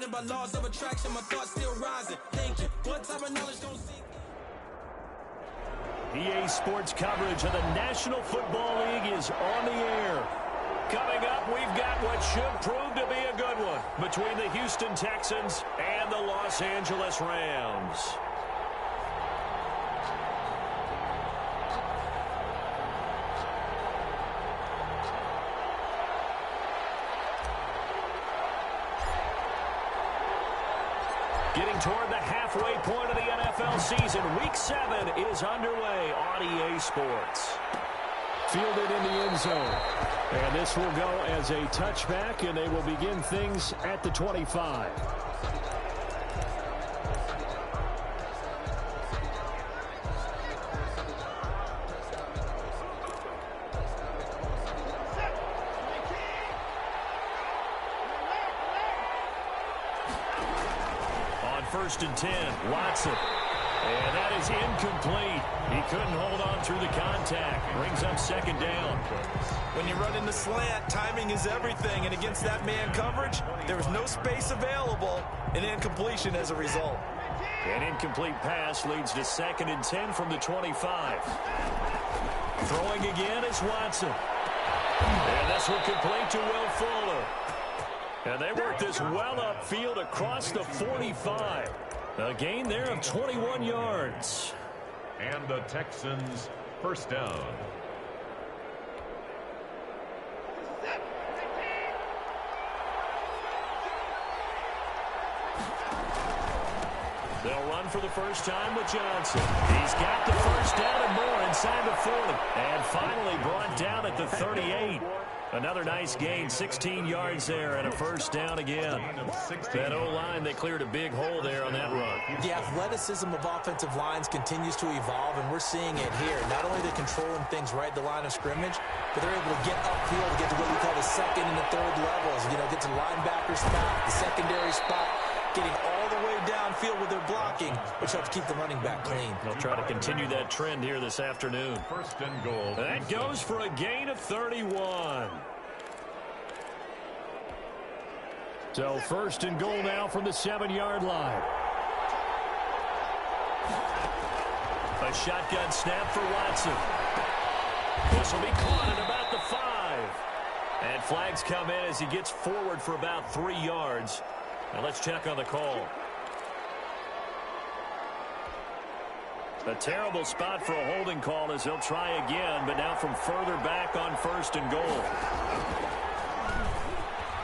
Blinded by laws of attraction, my thoughts still rising. Thinking, what type of knowledge don't see? EA Sports coverage of the National Football League is on the air. Coming up, we've got what should prove to be a good one between the Houston Texans and the Los Angeles Rams. Getting toward the halfway point of the NFL season, Week 7 is underway on EA Sports. Fielded in the end zone. And this will go as a touchback, and they will begin things at the 25. On 1st and 10, Watson. And that is incomplete. He couldn't hold on through the contact. Brings up 2nd down. When you run in the slant, timing is everything. And against that man coverage, there was no space available. An incompletion as a result. An incomplete pass leads to 2nd and 10 from the 25. Throwing again is Watson. And this will complete to Will Fuller. And they work this well upfield across the 45. A gain there of 21 yards. And the Texans first down. They'll run for the first time with Johnson. He's got the first down and more inside the 40. And finally brought down at the 38. Another nice gain, 16 yards there and a first down again. That O-line, they cleared a big hole there on that run. The athleticism of offensive lines continues to evolve, and we're seeing it here. Not only are they controlling things right at the line of scrimmage, but they're able to get upfield to get to what we call the 2nd and the 3rd levels. You know, get to the linebacker spot, the secondary spot, getting all the way downfield with their blocking, which helps keep the running back clean. They'll try to continue that trend here this afternoon. First and goal. That goes for a gain of 31. So 1st and goal now from the 7-yard line. A shotgun snap for Watson. This will be caught at about the 5. And flags come in as he gets forward for about 3 yards. Now let's check on the call. A terrible spot for a holding call as he'll try again, but now from further back on 1st and goal.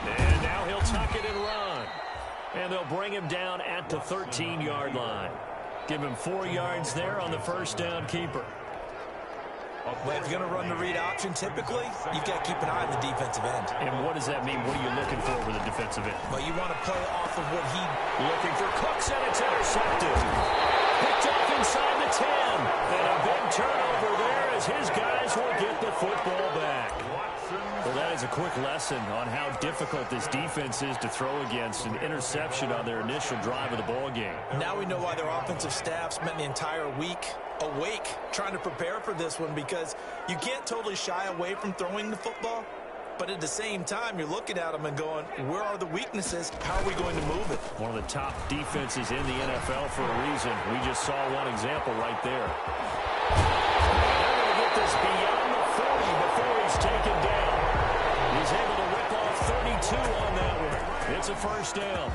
And now he'll tuck it and run. And they'll bring him down at the 13-yard line. Give him 4 yards there on the first down keeper. Well, if you're going to run the read option, typically, you've got to keep an eye on the defensive end. And what does that mean? What are you looking for with a defensive end? Well, you want to play off of what he... Looking for Cooks, and it's intercepted. Picked off inside the 10. And a big turnover there as his guys will get the football back. Well, that is a quick lesson on how difficult this defense is to throw against. An interception on their initial drive of the ball game. Now we know why their offensive staff spent the entire week awake trying to prepare for this one, because you can't totally shy away from throwing the football, but at the same time you're looking at them and going, where are the weaknesses? How are we going to move it? One of the top defenses in the NFL for a reason. We just saw one example right there. They're going to get this beyond the 40 before he's taken down. He's able to rip off 32 on that one. It's a first down.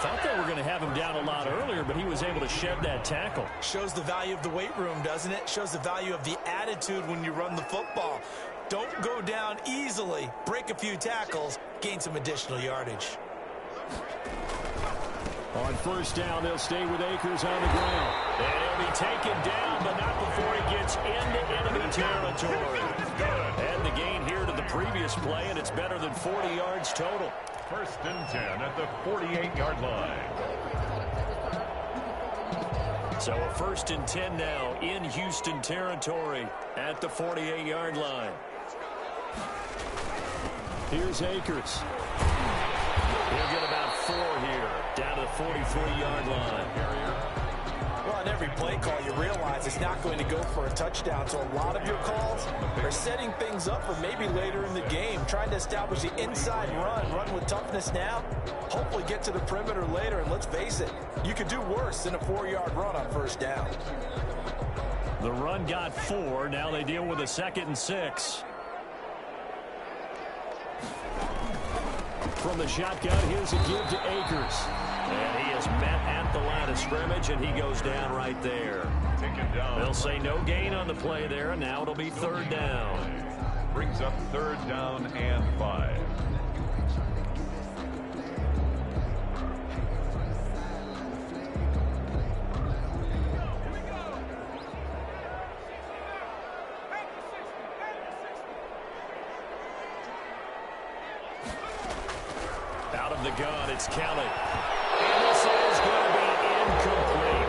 Thought they were going to have him down a lot earlier, but he was able to shed that tackle. Shows the value of the weight room, doesn't it? Shows the value of the attitude when you run the football. Don't go down easily. Break a few tackles. Gain some additional yardage. On first down, they'll stay with Akers on the ground. And he'll be taken down, but not before he gets into enemy territory. And the gain here to the previous play, and it's better than 40 yards total. First and 10 at the 48-yard line. So a 1st and 10 now in Houston territory at the 48-yard line. Here's Akers. He'll get about 4 here, down to the 43-yard line. Well, on every play call, you realize it's not going to go for a touchdown. So a lot of your calls are setting things up for maybe later in the game, trying to establish the inside run with toughness now, hopefully get to the perimeter later. And let's face it, you could do worse than a 4-yard run on first down. The run got 4. Now they deal with a 2nd and 6. From the shotgun, here's a give to Akers. And he is met at the line of scrimmage, and he goes down right there. They'll say no gain on the play there, and now it'll be 3rd down. Brings up 3rd down and 5. Out of the gun, it's Kelly. And this is going to be incomplete.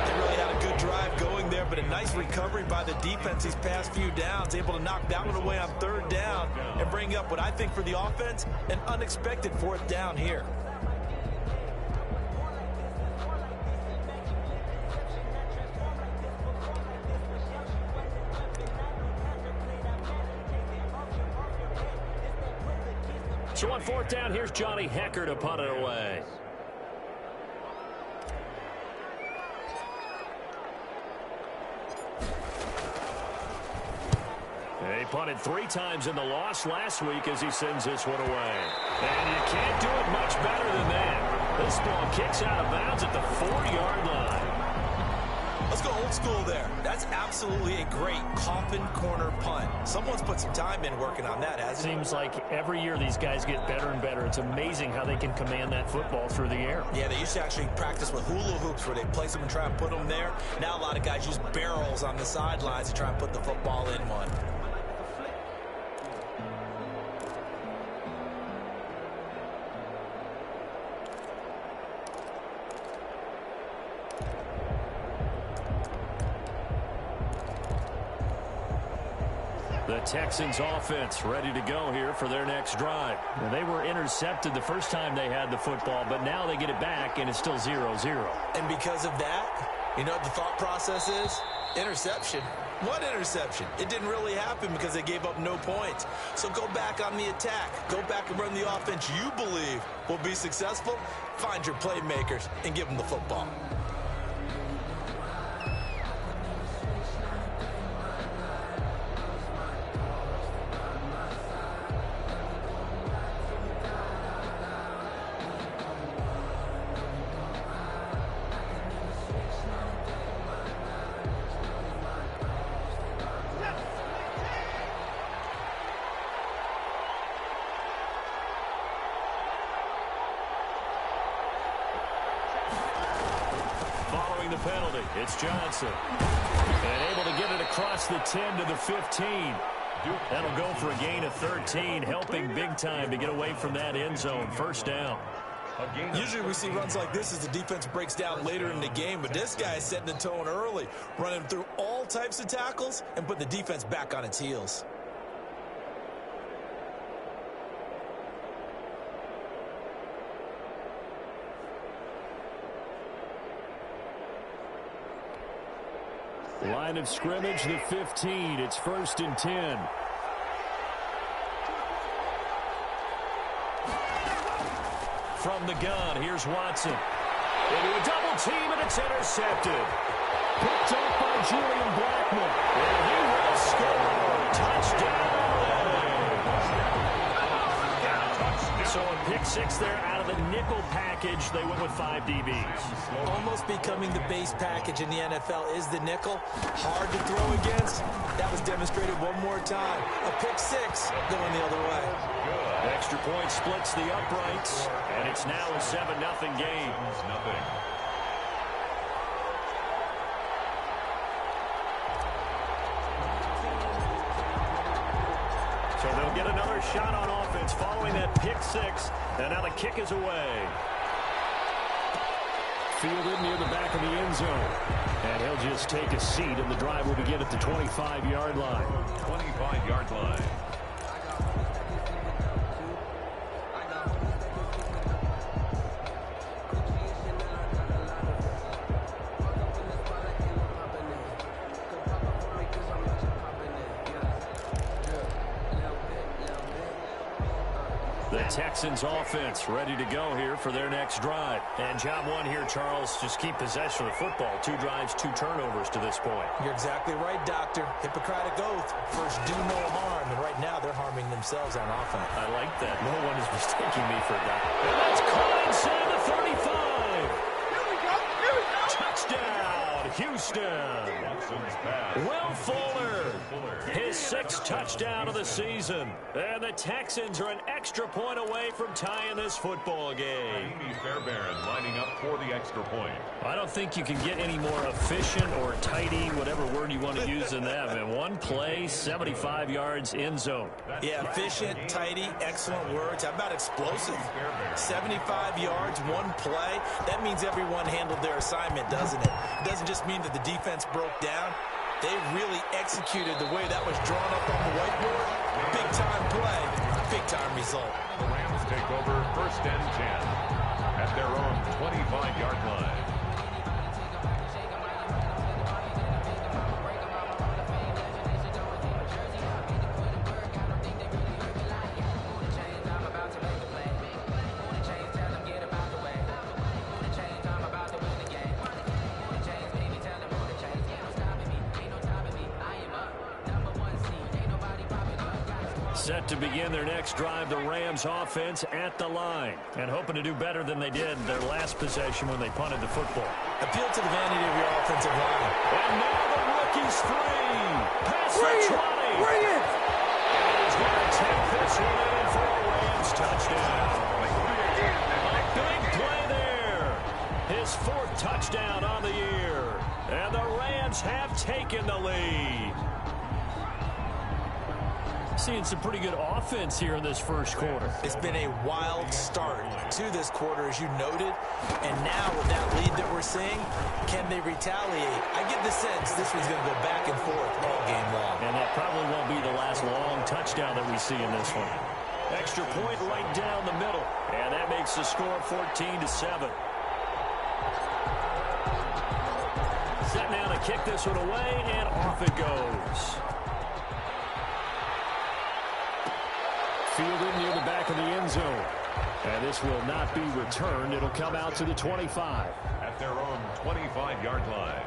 They really had a good drive going there, but a nice recovery by the defense these past few downs, able to knock that one away on 3rd down and bring up what I think for the offense, an unexpected 4th down here. So on 4th down, here's Johnny Hecker to punt it away. He punted 3 times in the loss last week as he sends this one away. And you can't do it much better than that. This ball kicks out of bounds at the 4-yard line. Let's go old school there. That's absolutely a great coffin corner punt. Someone's put some time in working on that, hasn't it? Seems like every year these guys get better and better. It's amazing how they can command that football through the air. Yeah, they used to actually practice with hula hoops where they place them and try and put them there. Now a lot of guys use barrels on the sidelines to try and put the football in one. The Texans offense ready to go here for their next drive. Now, they were intercepted the first time they had the football, but now they get it back, and it's still 0-0. And because of that, you know what the thought process is? Interception. What interception? It didn't really happen because they gave up no points. So go back on the attack. Go back and run the offense you believe will be successful. Find your playmakers and give them the football. The penalty. It's Johnson. And able to get it across the 10 to the 15. That'll go for a gain of 13, helping big time to get away from that end zone. 1st down. Usually we see runs like this as the defense breaks down later in the game, but this guy is setting the tone early, running through all types of tackles and putting the defense back on its heels. Line of scrimmage, the 15. It's 1st and 10. From the gun, here's Watson. Into a double team, and it's intercepted. Picked up by Julian Blackmon. And he will score. Touchdown. So a pick 6 there out of the nickel package. They went with 5 DBs. Almost becoming the base package in the NFL is the nickel. Hard to throw against. That was demonstrated one more time. A pick 6 going the other way. Extra point splits the uprights, and it's now a 7-0 game. So they'll get another shot on offense following that pick 6, and now the kick is away. Fielded near the back of the end zone. And he'll just take a seat, and the drive will begin at the 25-yard line. 25-yard line. Texans offense ready to go here for their next drive. And job one here, Charles, just keep possession of the football. 2 drives, 2 turnovers to this point. You're exactly right, Doctor. Hippocratic oath. First, do no harm. And right now, they're harming themselves on offense. I like that. No one is mistaking me for that. And that's caught inside the 35. Here we go. Touchdown, Houston. Will Fuller, his 6th touchdown of the season. And the Texans are an extra point away from tying this football game. Fairbairn lining up for the extra point. I don't think you can get any more efficient or tidy, whatever word you want to use in that. And 1 play, 75 yards, end zone. Yeah, efficient, tidy, excellent words. How about explosive? 75 yards, 1 play. That means everyone handled their assignment, doesn't it? It doesn't just mean that the defense broke down. They really executed the way that was drawn up on the whiteboard. Big-time play, big-time result. The Rams take over 1st and 10 at their own 25-yard line. Set to begin their next drive, the Rams offense at the line. And hoping to do better than they did their last possession when they punted the football. Appeal to the vanity of your offensive line. And now the rookie's free. Pass the 20. Bring it! And he's going to take this one in for a Rams touchdown. A big play there. His 4th touchdown on the year. And the Rams have taken the lead. Seeing some pretty good offense here in this first quarter. It's been a wild start to this quarter, as you noted. And now with that lead that we're seeing, can they retaliate? I get the sense this one's going to go back and forth all game long. And that probably won't be the last long touchdown that we see in this one. Extra point right down the middle. And that makes the score 14-7. Set now to kick this one away, and off it goes. Fielded near the back of the end zone. And this will not be returned. It'll come out to the 25. At their own 25-yard line.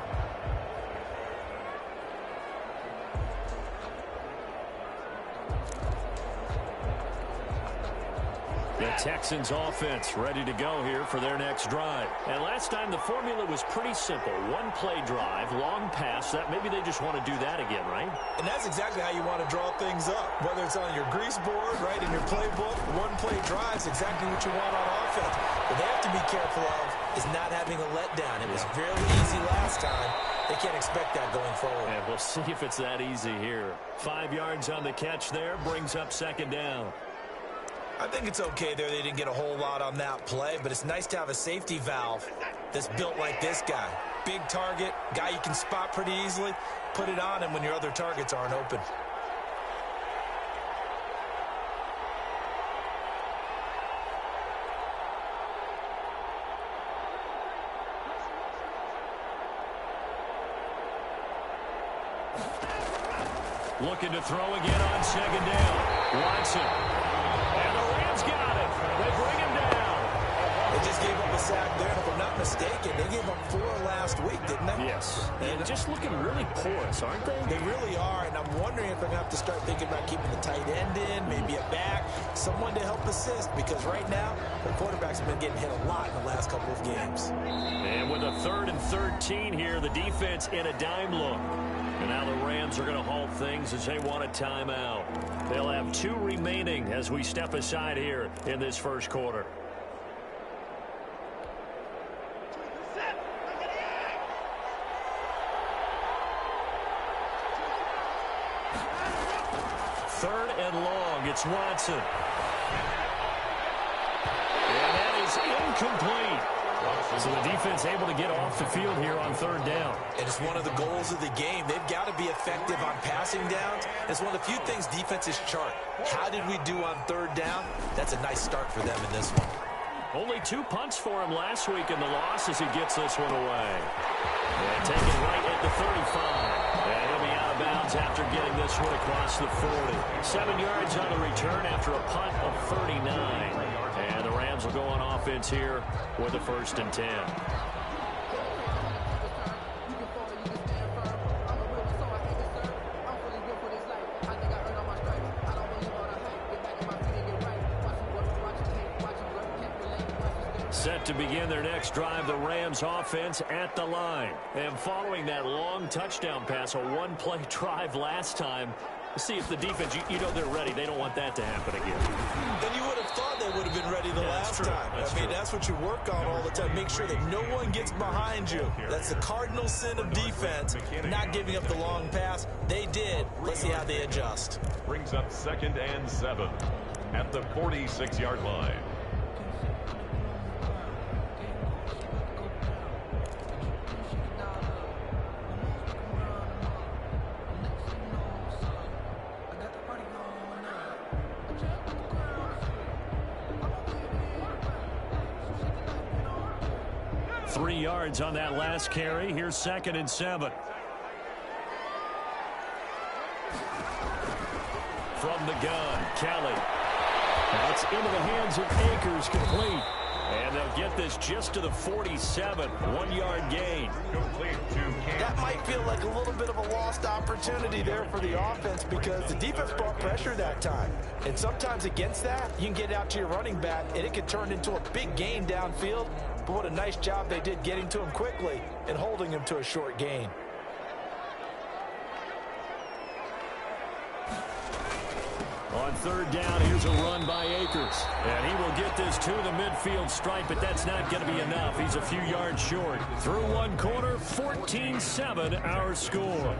The Texans offense ready to go here for their next drive. And last time the formula was pretty simple. 1 play drive, long pass. That maybe they just want to do that again, right? And that's exactly how you want to draw things up. Whether it's on your grease board, right, in your playbook, 1 play drive is exactly what you want on offense. What they have to be careful of is not having a letdown. It was fairly easy last time. They can't expect that going forward. And we'll see if it's that easy here. 5 yards on the catch there, brings up 2nd down. I think it's okay there. They didn't get a whole lot on that play, but it's nice to have a safety valve that's built like this guy. Big target, guy you can spot pretty easily. Put it on him when your other targets aren't open. Looking to throw again on 2nd down. Watson. And the Rams got it. They bring him down. They just gave up a sack there, and if I'm not mistaken, they gave up 4 last week, didn't they? Yes. And just looking really porous, aren't they? They really are, and I'm wondering if they're going to have to start thinking about keeping the tight end in, maybe a back, someone to help assist, because right now, the quarterback's been getting hit a lot in the last couple of games. And with a 3rd and 13 here, the defense in a dime look. And now the Rams are going to halt things as they want a timeout. They'll have 2 remaining as we step aside here in this first quarter. Third and long. It's Watson. And that is incomplete. So the defense able to get off the field here on 3rd down. And it's one of the goals of the game. They've got to be effective on passing downs. It's one of the few things defenses chart. How did we do on 3rd down? That's a nice start for them in this one. Only 2 punts for him last week in the loss as he gets this one away. And taken right at the 35. And he'll be out of bounds downs after getting this one across the 40. 7 yards on the return after a punt of 39. And the Rams will go on offense here with a 1st and 10. Set to begin their next drive, the Rams offense at the line. And following that long touchdown pass, a one-play drive last time, see if the defense, you know they're ready. They don't want that to happen again. Then you would have thought they would have been ready the last time. I mean, that's what you work on all the time. Make sure that no one gets behind you. That's the cardinal sin of defense, not giving up the long pass. They did. Let's see how they adjust. Brings up 2nd and 7 at the 46-yard line. On that last carry. Here's 2nd and 7. From the gun, Kelly. That's into the hands of Akers, complete. And they'll get this just to the 47. 1-yard gain. Complete to Cam. That might feel like a little bit of a lost opportunity there for the offense because the defense brought pressure that time. And sometimes against that, you can get it out to your running back, and it can turn into a big gain downfield. But what a nice job they did getting to him quickly and holding him to a short gain. On 3rd down, here's a run by Akers. And he will get this to the midfield stripe, but that's not going to be enough. He's a few yards short. Through one quarter, 14-7 our score.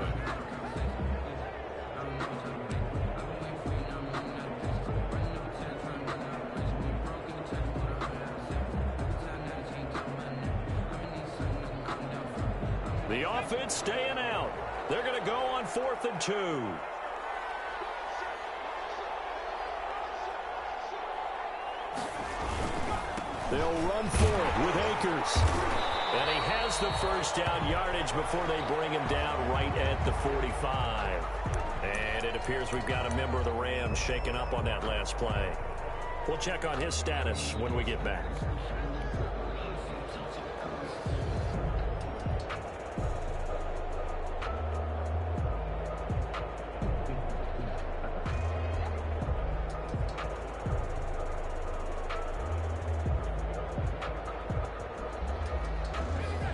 The offense staying out. They're going to go on 4th and 2. They'll run for it with Akers. And he has the 1st down yardage before they bring him down right at the 45. And it appears we've got a member of the Rams shaken up on that last play. We'll check on his status when we get back.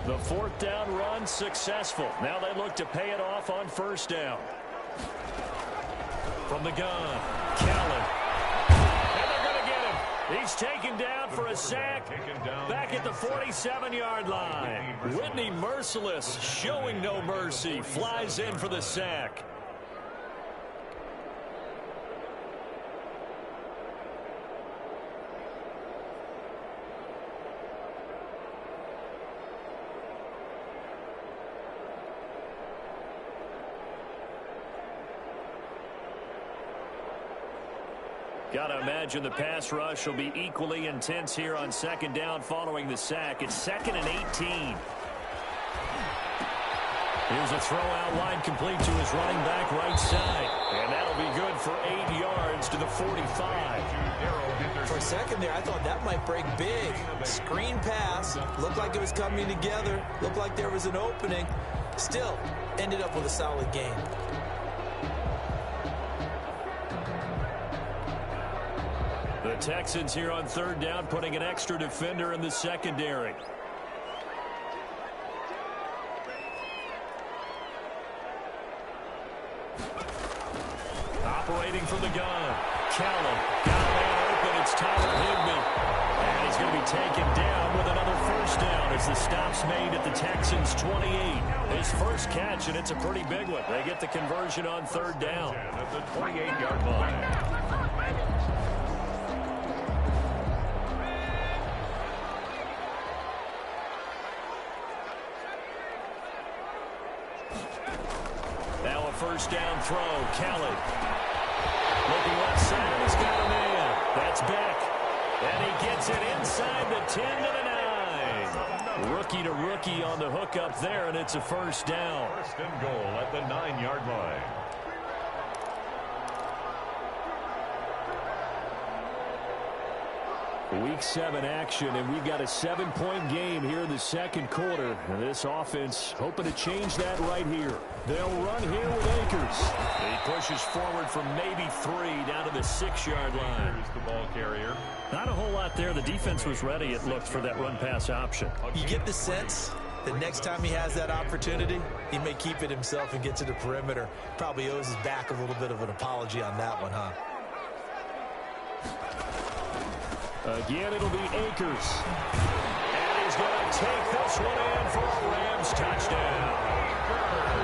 The 4th down run successful. Now they look to pay it off on 1st down. From the gun, Kellen. And they're going to get him. He's taken down for a sack back at the 47-yard line. Whitney Merciless showing no mercy. Flies in for the sack. Got to imagine the pass rush will be equally intense here on 2nd down following the sack. It's 2nd and 18. Here's a throw out wide complete to his running back right side. And that'll be good for 8 yards to the 45. For a second there, I thought that might break big. Screen pass. Looked like it was coming together. Looked like there was an opening. Still, ended up with a solid gain. The Texans here on 3rd down, putting an extra defender in the secondary. Operating from the gun. Callum got a man open. It's Tyler Higbee. And he's going to be taken down with another 1st down as the stop's made at the Texans' 28. His first catch, and it's a pretty big one. They get the conversion on 3rd down. At the 28-yard line. Now a 1st down throw. Kelly. Looking left side. He's got a man. That's Beck. And he gets it inside the 10 to the 9. Rookie to rookie on the hook up there, and it's a 1st down. 1st and goal at the 9-yard line. Week 7 action, and we've got a 7-point game here in the second quarter. And this offense hoping to change that right here. They'll run here with Akers. He pushes forward from maybe 3 down to the 6-yard line. Here's the ball carrier. Not a whole lot there. The defense was ready, it looked, for that run-pass option. You get the sense that next time he has that opportunity, he may keep it himself and get to the perimeter. Probably owes his back a little bit of an apology on that one, huh? Again, it'll be Akers. And he's going to take this one in for a Rams touchdown.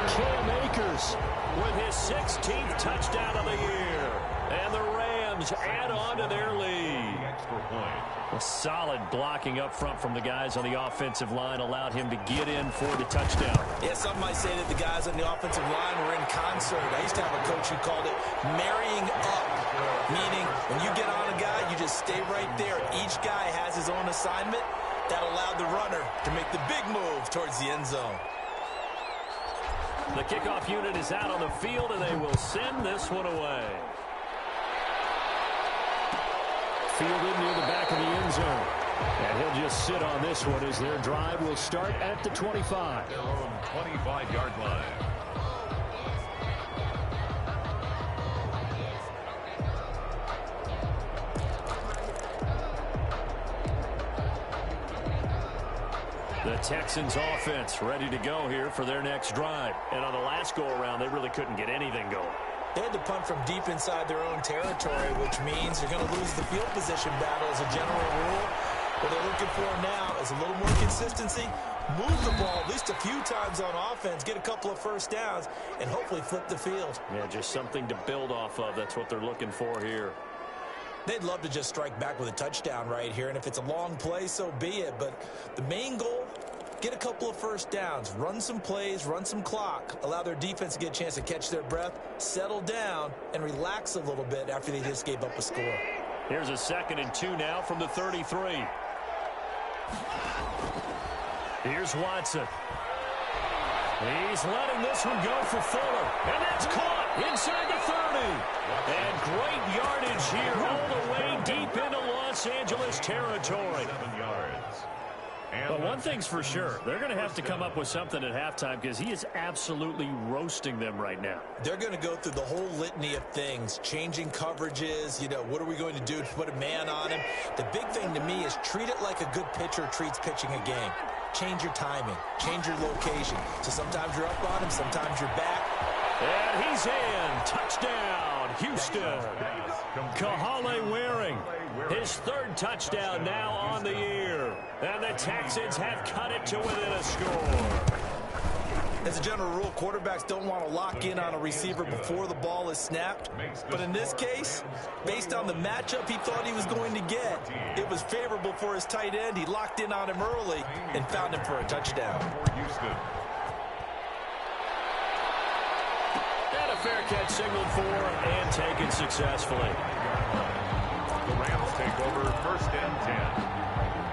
Cam Akers With his 16th touchdown of the year. And the Rams add on to their lead. Extra point. A solid blocking up front from the guys on the offensive line allowed him to get in for the touchdown. Yeah, some might say that the guys on the offensive line were in concert. I used to have a coach who called it marrying up, meaning when you get on a guy, you just stay right there. Each guy has his own assignment. That allowed the runner to make the big move towards the end zone. The kickoff unit is out on the field, and they will send this one away. Fielded near the back of the end zone. And he'll just sit on this one as their drive will start at the 25. Their own 25-yard line. The Texans offense ready to go here for their next drive. And on the last go-around, they really couldn't get anything going. They had to punt from deep inside their own territory, which means they're going to lose the field position battle as a general rule. What they're looking for now is a little more consistency, move the ball at least a few times on offense, get a couple of first downs, and hopefully flip the field. Yeah, just something to build off of. That's what they're looking for here. They'd love to just strike back with a touchdown right here, and if it's a long play, so be it. But the main goal, get a couple of first downs, run some plays, run some clock, allow their defense to get a chance to catch their breath, settle down, and relax a little bit after they just gave up a score. Here's a 2nd and 2 now from the 33. Here's Watson. He's letting this one go for Fuller. And that's caught inside the 30. And great yardage here all the way deep into Los Angeles territory. 7 yards. But one thing's for sure, they're going to have to come up with something at halftime because he is absolutely roasting them right now. They're going to go through the whole litany of things, changing coverages, what are we going to do to put a man on him? The big thing to me is treat it like a good pitcher treats pitching a game. Change your timing, change your location. So sometimes you're up on him, sometimes you're back. And he's in. Touchdown, Houston. Kahale Waring, his 3rd touchdown now on the year. And the Texans have cut it to within a score. As a general rule, quarterbacks don't want to lock in on a receiver before the ball is snapped. But in this case, based on the matchup he thought he was going to get, it was favorable for his tight end. He locked in on him early and found him for a touchdown. Houston. And a fair catch signaled for and taken successfully. The Rams take over 1st and 10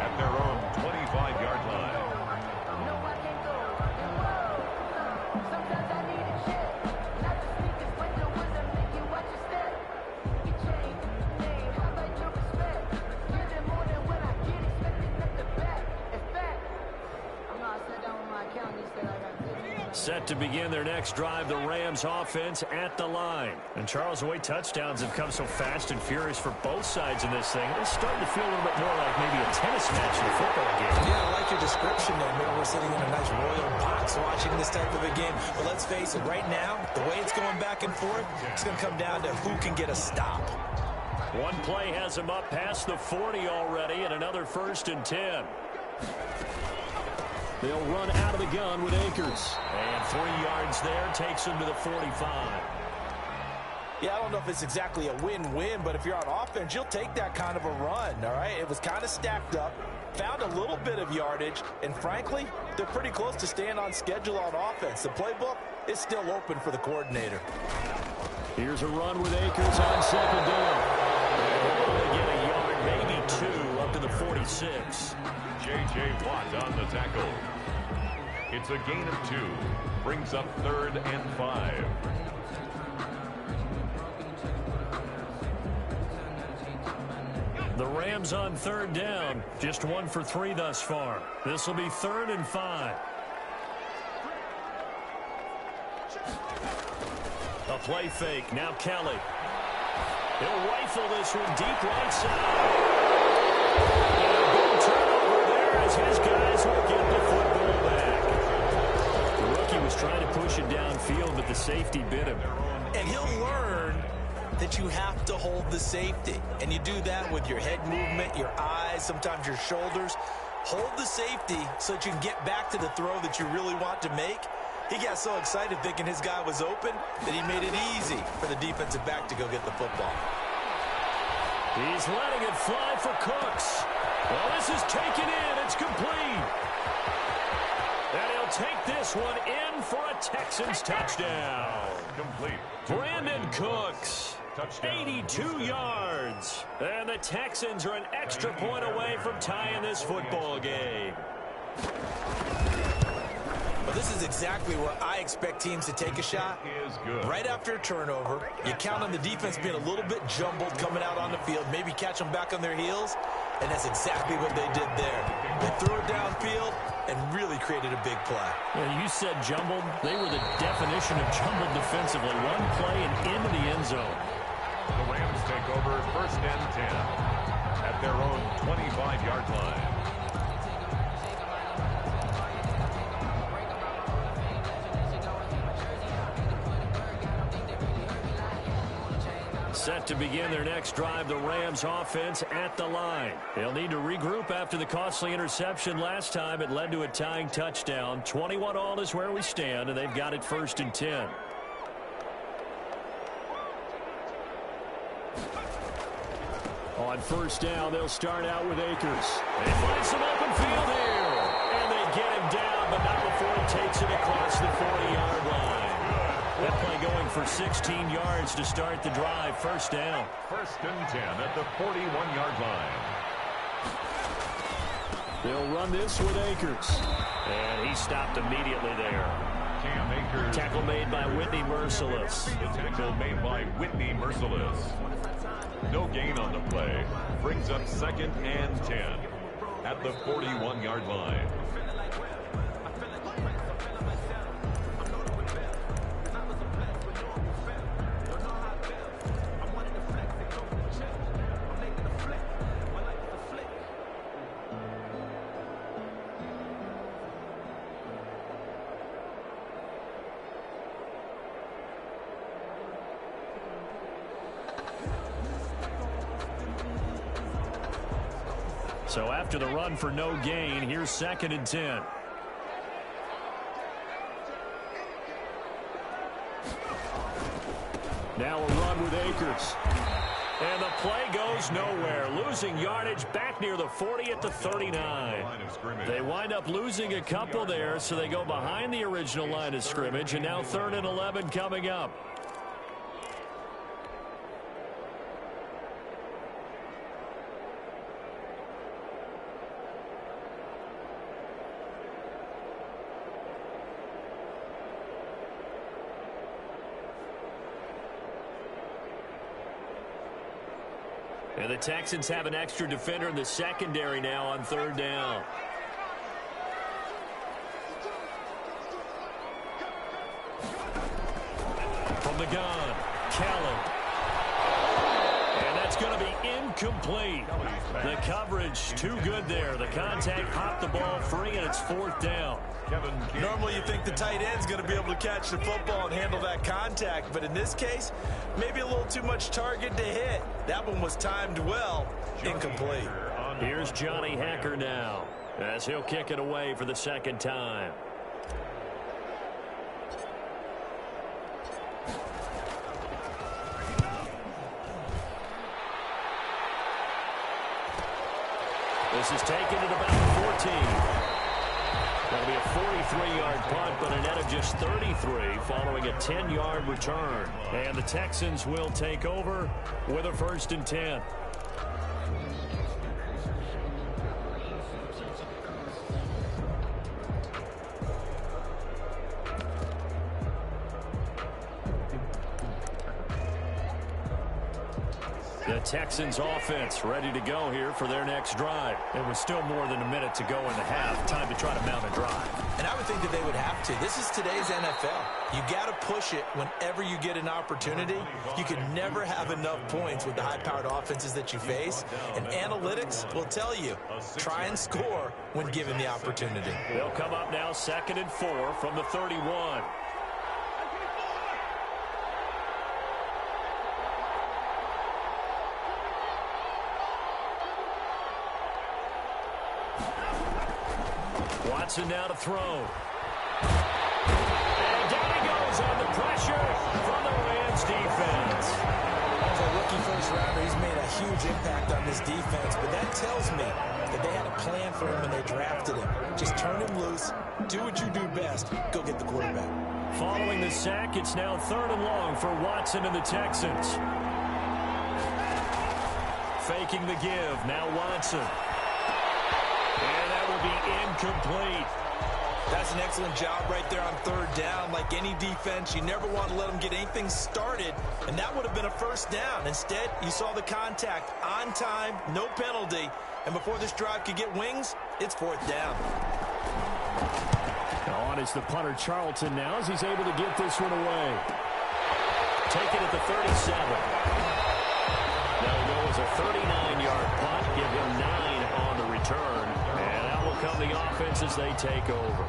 at their own 25-yard line. Set to begin their next drive, the Rams offense at the line. And Charles, the way touchdowns have come so fast and furious for both sides in this thing, it's starting to feel a little bit more like maybe a tennis match in a football game. Yeah, I like your description there. Maybe we're sitting in a nice royal box watching this type of a game. But let's face it, right now, the way it's going back and forth, it's going to come down to who can get a stop. One play has him up past the 40 already, and another 1st and 10. They'll run out of the gun with Akers. And 3 yards there takes him to the 45. Yeah, I don't know if it's exactly a win-win, but if you're on offense, you'll take that kind of a run, all right? It was kind of stacked up, found a little bit of yardage, and frankly, they're pretty close to staying on schedule on offense. The playbook is still open for the coordinator. Here's a run with Akers on 2nd down. They get a yard, maybe 2, up to the 46. J.J. Watt on the tackle. It's a gain of 2. Brings up 3rd and 5. The Rams on third down. Just 1 for 3 thus far. This will be 3rd and 5. A play fake. Now Kelly. He'll rifle this one deep right side. And a big turnover there as his guys will get the football back. The rookie was trying to push it downfield, but the safety bit him. And he'll learn that you have to hold the safety. And you do that with your head movement, your eyes, sometimes your shoulders. Hold the safety so that you can get back to the throw that you really want to make. He got so excited thinking his guy was open that he made it easy for the defensive back to go get the football. He's letting it fly for Cooks. Well, this is taken in. It's complete. And he'll take this one in for a Texans touchdown. Complete. Brandon Cooks, Touchdown. 82 yards. And the Texans are an extra point away from tying this football game. Well, this is exactly where I expect teams to take a shot. Is good. Right after a turnover, you count on the defense being a little bit jumbled coming out on the field, maybe catch them back on their heels, and that's exactly what they did there. They threw it downfield and really created a big play. Yeah, you said jumbled. They were the definition of jumbled defensively. One play and into the end zone. The Rams take over 1st and 10 at their own 25-yard line. Set to begin their next drive, the Rams offense at the line. They'll need to regroup after the costly interception last time. It led to a tying touchdown. 21-all is where we stand, and they've got it 1st and 10. On 1st down, they'll start out with Akers. They find some open field here. And they get him down, but not before he takes it across the 40-yard line. That play going for 16 yards to start the drive. 1st down. 1st and 10 at the 41-yard line. They'll run this with Akers. And he stopped immediately there. Cam Akers. Tackle made by Whitney Merciless. The tackle made by Whitney Merciless. No gain on the play. Brings up 2nd and 10 at the 41-yard line. So after the run for no gain, here's 2nd and 10. Now a run with Akers. And the play goes nowhere. Losing yardage back near the 40 at the 39. They wind up losing a couple there, so they go behind the original line of scrimmage, and now 3rd and 11 coming up. And the Texans have an extra defender in the secondary now on 3rd down. From the gun, Kelly. And that's going to be incomplete. The coverage too good there. The contact popped the ball free, and it's 4th down. Normally you think the tight end's going to be able to catch the football and handle that contact, but in this case, maybe a little too much target to hit. That one was timed well, incomplete. Here's Johnny Hacker now, as he'll kick it away for the 2nd time. This is taken at about 14. That'll be a 43-yard punt, but a net of just 33 following a 10-yard return. And the Texans will take over with a 1st and 10. The Texans offense ready to go here for their next drive. It was still more than a minute to go in the half. Time to try to mount a drive. And I would think that they would have to. This is today's NFL. You got to push it whenever you get an opportunity. You can never have enough points with the high-powered offenses that you face. And analytics will tell you, try and score when given the opportunity. They'll come up now 2nd and 4 from the 31. Watson now to throw. And down he goes under pressure from the Rams defense. As a rookie first-rounder, he's made a huge impact on this defense, but that tells me that they had a plan for him when they drafted him. Just turn him loose, do what you do best, go get the quarterback. Following the sack, it's now 3rd and long for Watson and the Texans. Faking the give, now Watson. And that will be incomplete. That's an excellent job right there on 3rd down. Like any defense, you never want to let them get anything started, and that would have been a 1st down. Instead, you saw the contact on time, no penalty, and before this drive could get wings, it's 4th down. On is the punter Charlton now as he's able to get this one away. Take it at the 37. That'll go as a 39-yard punt, give him 9 on the return. And out will come the offense as they take over.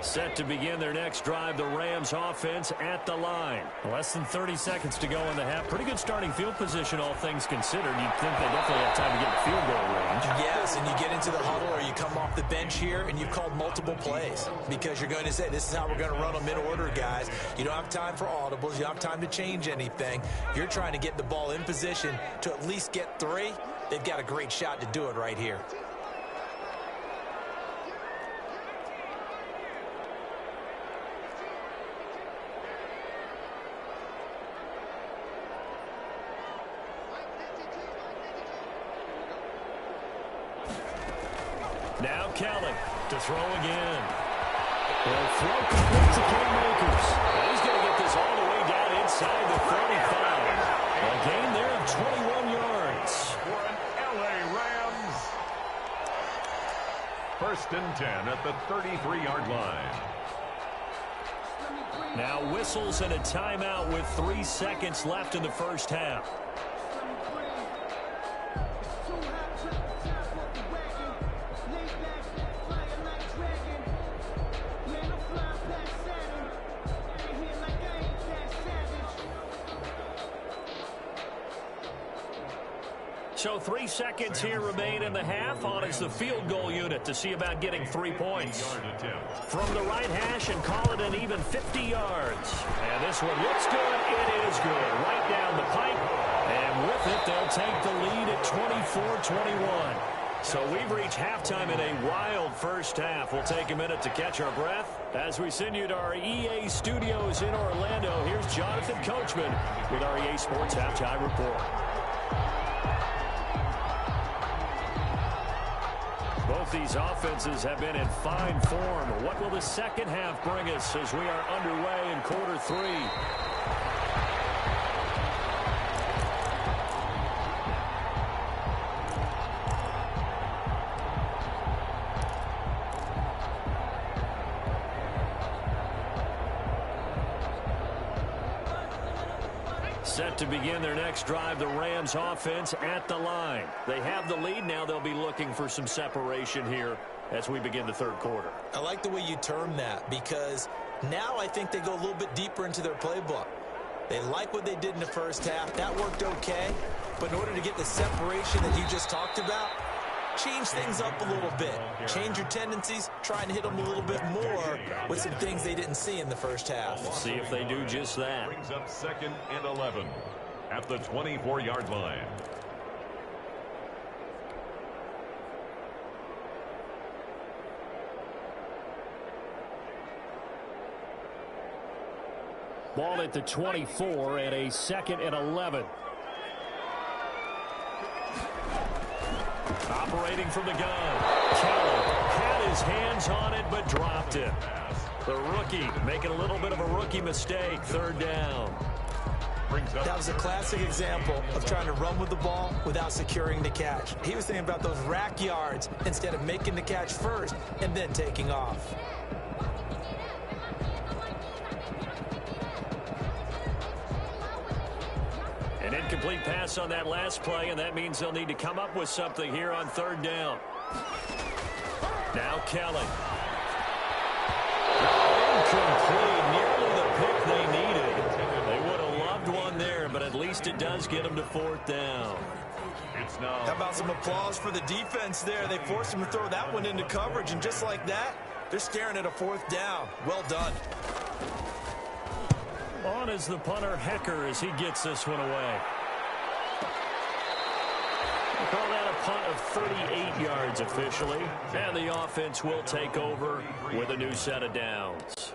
Set to begin their next drive, the Rams offense at the line. Less than 30 seconds to go in the half. Pretty good starting field position, all things considered. You'd think they definitely have time to get in field goal range. Yes, and you get into the huddle or you come off the bench here and you've called multiple plays because you're going to say, this is how we're going to run them in order, guys. You don't have time for audibles. You don't have time to change anything. You're trying to get the ball in position to at least get 3. They've got a great shot to do it right here. Now Kelly to throw again. Well, throw complete to Cam Akers. He's going to get this all the way down inside the 35. A gain there of 21 yards. For an LA Rams. 1st and 10 at the 33-yard line. Now whistles and a timeout with 3 seconds left in the 1st half. So 3 seconds here remain in the half. On is the field goal unit to see about getting 3 points. From the right hash and call it an even 50 yards. And this one looks good. It is good. Right down the pipe. And with it, they'll take the lead at 24-21. So we've reached halftime in a wild 1st half. We'll take a minute to catch our breath as we send you to our EA studios in Orlando. Here's Jonathan Coachman with our EA Sports Halftime Report. Both these offenses have been in fine form. What will the 2nd half bring us as we are underway in quarter 3? Set to begin their next drive, the Rams offense at the line. They have the lead. Now they'll be looking for some separation here as we begin the 3rd quarter. I like the way you term that because now I think they go a little bit deeper into their playbook. They like what they did in the 1st half. That worked okay. But in order to get the separation that you just talked about, change things up a little bit. Change your tendencies. Try and hit them a little bit more with some things they didn't see in the 1st half. We'll see if they do just that. Brings up 2nd and 11 at the 24-yard line. Ball at the 24 and a 2nd and 11. Operating from the gun. Kelly had his hands on it but dropped it. The rookie making a little bit of a rookie mistake. 3rd down. That was a classic example of trying to run with the ball without securing the catch. He was thinking about those rack yards instead of making the catch first and then taking off. An incomplete pass on that last play, and that means they'll need to come up with something here on 3rd down. Now Kelly. Incomplete, nearly the pick they needed. They would have loved one there, but at least it does get them to 4th down. How about some applause for the defense there? They forced him to throw that one into coverage, and just like that, they're staring at a 4th down. Well done. On is the punter, Hecker, as he gets this one away. We'll call that a punt of 38 yards officially. And the offense will take over with a new set of downs.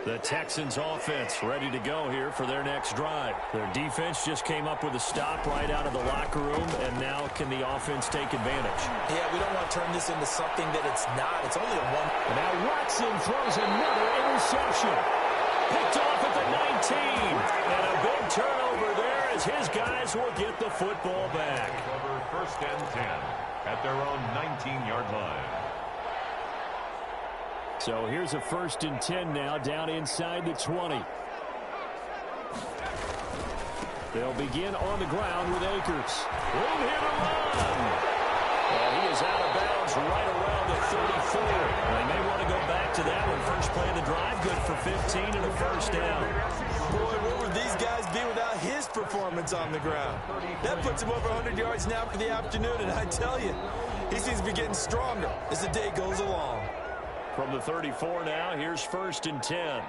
The Texans offense ready to go here for their next drive. Their defense just came up with a stop right out of the locker room, and now can the offense take advantage? Yeah, we don't want to turn this into something that it's not. It's only a one. And now Watson throws another interception. Picked off at the 19. And a big turnover there as his guys will get the football back. Over 1st and 10 at their own 19-yard line. So here's a 1st and 10 now down inside the 20. They'll begin on the ground with Akers. Room here to run. And he is out of bounds right around the 34. They may want to go back to that one. First play of the drive, good for 15 and a 1st down. Boy, where would these guys be without his performance on the ground? That puts him over 100 yards now for the afternoon, and I tell you, he seems to be getting stronger as the day goes along. From the 34 now, here's 1st and 10.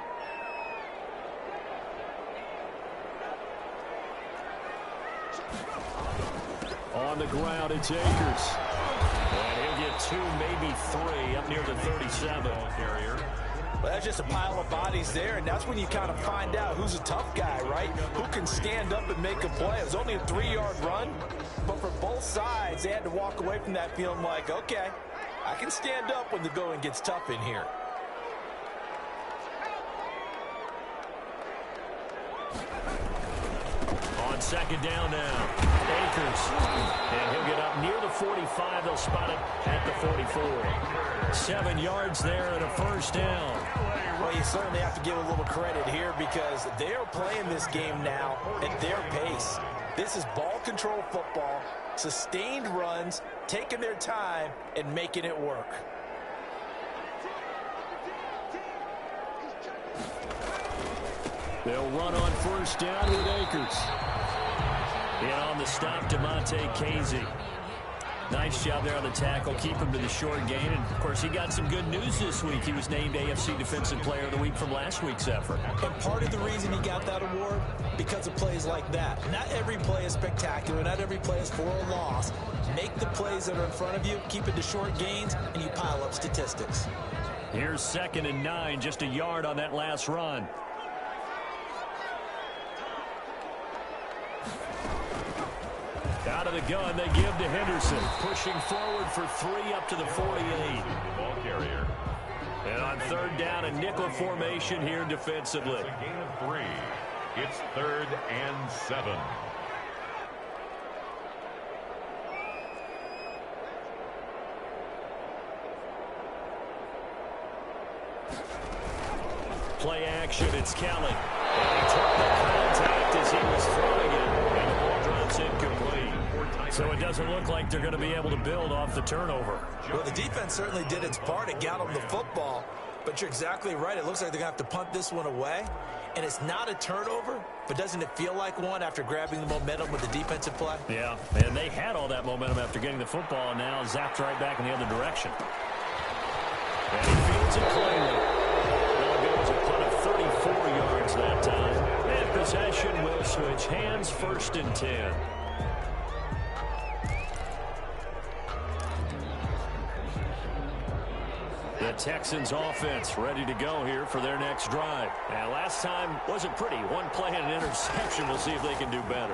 On the ground, it's Akers. And he'll get 2, maybe 3, up near the 37. Carrier. Well, that's just a pile of bodies there, and that's when you kind of find out who's a tough guy, right? Who can stand up and make a play. It was only a 3-yard run, but for both sides, they had to walk away from that feeling like, okay, I can stand up when the going gets tough in here. On 2nd down now, Akers. And he'll get up near the 45. They'll spot it at the 44. 7 yards there and a 1st down. Well, you certainly have to give a little credit here because they are playing this game now at their pace. This is ball control football, sustained runs, taking their time and making it work. They'll run on 1st down with Akers. And on the stop, DeMonte Casey. Nice job there on the tackle. Keep him to the short gain. And, of course, he got some good news this week. He was named AFC Defensive Player of the Week from last week's effort. And part of the reason he got that award, because of plays like that. Not every play is spectacular. Not every play is for a loss. Make the plays that are in front of you, keep it to short gains, and you pile up statistics. Here's 2nd and 9, just a yard on that last run. Out of the gun, they give to Henderson. Pushing forward for 3 up to the 48. Ball carrier. And on 3rd down, a nickel formation here defensively. It's a gain of 3. It's 3rd and 7. Play action, it's Kelly. And he took the contact as he was throwing it. And the ball drops incomplete. So it doesn't look like they're going to be able to build off the turnover. Well, the defense certainly did its part. It got them the football. But you're exactly right. It looks like they're going to have to punt this one away. And it's not a turnover, but doesn't it feel like one after grabbing the momentum with the defensive play? Yeah, and they had all that momentum after getting the football, and now zapped right back in the other direction. And he fields it cleanly. Well, it goes a punt of 34 yards that time. And possession will switch hands, 1st and 10. The Texans offense ready to go here for their next drive. And last time wasn't pretty. One play and an interception. We'll see if they can do better.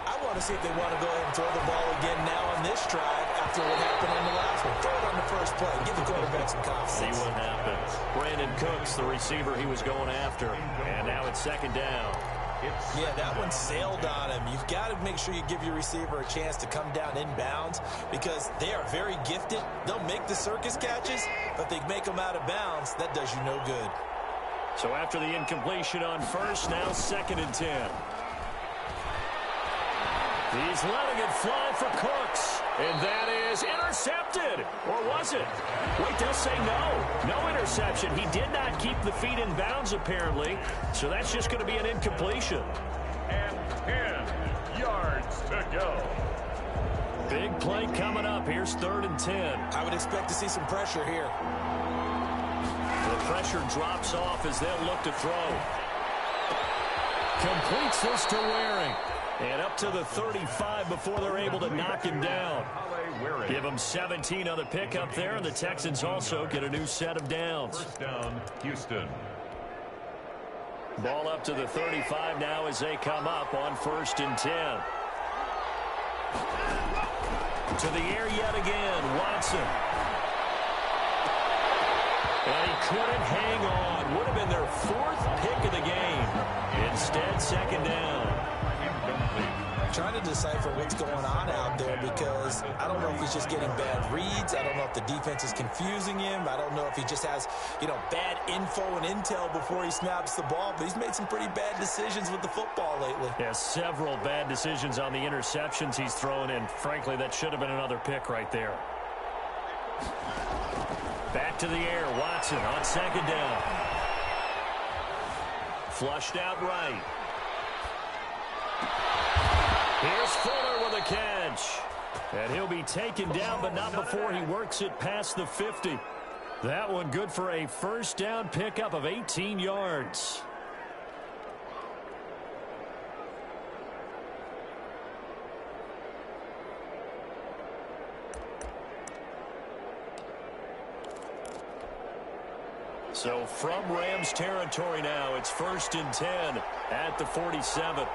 I want to see if they want to go ahead and throw the ball again now on this drive after what happened on the last one. Throw it on the first play. Give the quarterback some confidence. See what happens. Brandon Cooks, the receiver he was going after. And now it's second down. Yeah, that one sailed on him. You've got to make sure you give your receiver a chance to come down inbounds because they are very gifted. They'll make the circus catches, but they make them out of bounds. That does you no good. So after the incompletion on first, now 2nd and 10. He's letting it fly for Cooks. And that is intercepted. Or was it? Wait, they'll say no. No interception. He did not keep the feet in bounds, apparently. So that's just going to be an incompletion. And 10 yards to go. Big play coming up. Here's 3rd and 10. I would expect to see some pressure here. The pressure drops off as they'll look to throw. Completes this to Waring. And up to the 35 before they're able to knock him down. Give him 17 on the pickup there, and the Texans also get a new set of downs. First down, Houston. Ball up to the 35 now as they come up on 1st and 10. To the air yet again, Watson. And he couldn't hang on. Would have been their 4th pick of the game. Instead, 2nd down. Trying to decipher what's going on out there because I don't know if he's just getting bad reads. I don't know if the defense is confusing him. I don't know if he just has, bad info and intel before he snaps the ball. But he's made some pretty bad decisions with the football lately. Yeah, several bad decisions on the interceptions he's thrown in. Frankly, that should have been another pick right there. Back to the air. Watson on 2nd down. Flushed out right. Here's Fuller with a catch. And he'll be taken down, but not before he works it past the 50. That one good for a 1st down pickup of 18 yards. So from Rams territory now, it's 1st and 10 at the 47.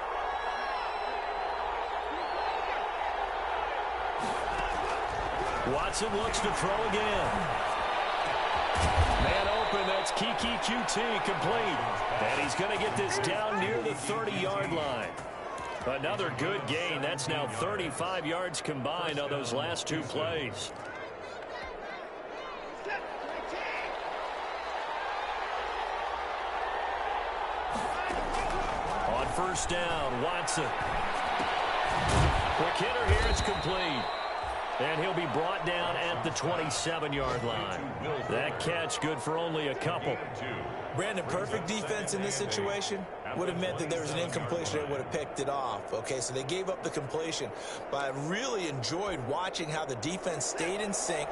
Watson looks to throw again. Man open, that's Kiki QT complete. And he's going to get this down near the 30-yard line. Another good gain. That's now 35 yards combined on those last 2 plays. On 1st down, Watson. Quick hitter here, it's complete. And he'll be brought down at the 27-yard line. That catch good for only a couple. Brandon, perfect defense in this situation would have meant that there was an incompletion that would have picked it off. Okay, so they gave up the completion. But I really enjoyed watching how the defense stayed in sync,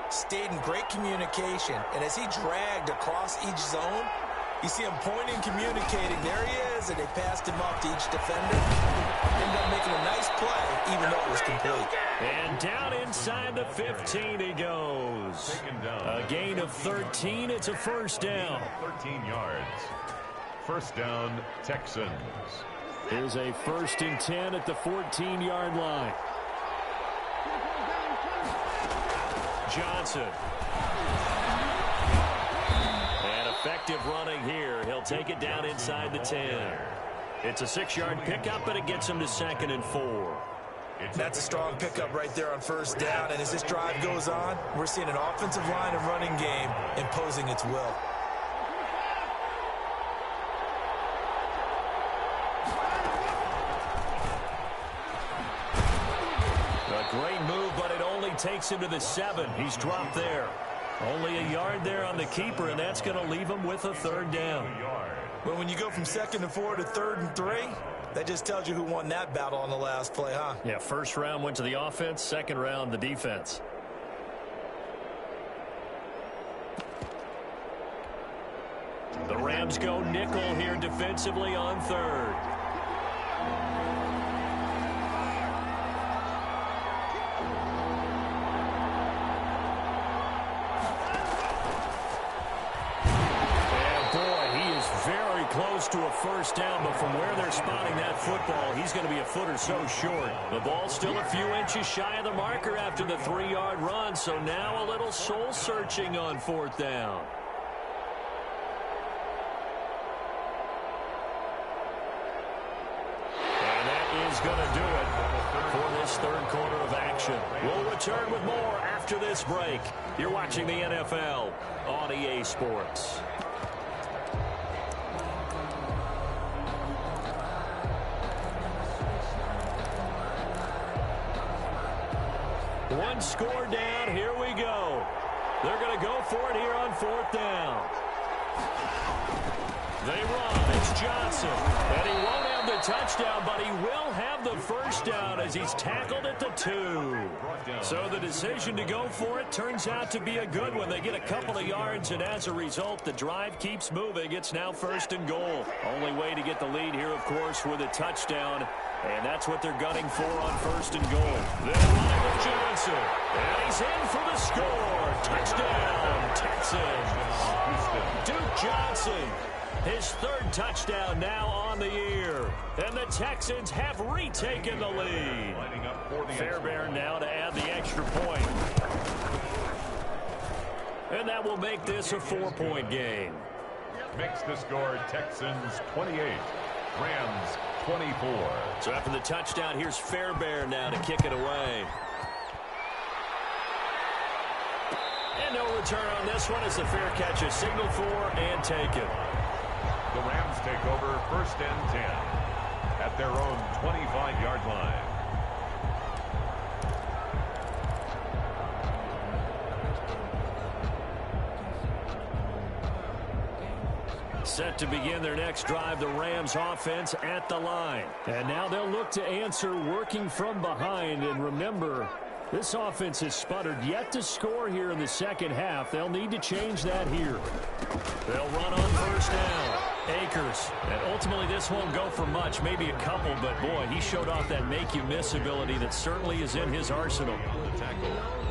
stayed in great communication. And as he dragged across each zone, you see him pointing, communicating. There he is, and they passed him off to each defender. Ended up making a nice play, even though it was complete. And down inside the 15 he goes. A gain of 13. It's a 1st down. 13 yards. 1st down, Texans. Here's a 1st and 10 at the 14-yard line. Johnson. And effective running here. He'll take it down inside the 10. It's a 6-yard pickup, but it gets him to 2nd and 4. That's a strong pickup right there on 1st down. And as this drive goes on, we're seeing an offensive line and running game imposing its will. A great move, but it only takes him to the 7. He's dropped there. Only a yard there on the keeper, and that's going to leave him with a 3rd down. Well, when you go from 2nd and 4 to 3rd and 3, that just tells you who won that battle on the last play, huh? Yeah, 1st round went to the offense, 2nd round the defense. The Rams go nickel here defensively on 3rd. close to a first down, but from where they're spotting that football, he's going to be a foot or so short. The ball's still a few inches shy of the marker after the 3-yard run, so now a little soul-searching on fourth down. And that is going to do it for this third quarter of action. We'll return with more after this break. You're watching the NFL on EA Sports. One score down. Here we go. They're going to go for it here on fourth down. They run. It's Johnson. And he won't have the touchdown, but he will have the first down as he's tackled at the 2. So the decision to go for it turns out to be a good one. They get a couple of yards, and as a result, the drive keeps moving. It's now first and goal. Only way to get the lead here, of course, with a touchdown. And that's what they're gunning for on first and goal. They'll run with Johnson. And he's in for the score. Touchdown, Texans. Duke Johnson. His third touchdown now on the year. And the Texans have retaken the lead. Fairbairn now to add the extra point. And that will make this a 4-point game. Makes the score Texans 28, Rams 24. So after the touchdown, here's Fairbairn now to kick it away. And no return on this one as the fair catch is signaled for and taken. The Rams take over first and 10 at their own 25-yard line. Set to begin their next drive, the Rams offense at the line. And now they'll look to answer working from behind. And remember, this offense has sputtered yet to score here in the second half. They'll need to change that here. They'll run on first down. Akers. And ultimately this won't go for much, maybe a couple, but boy, he showed off that make-you-miss ability that certainly is in his arsenal.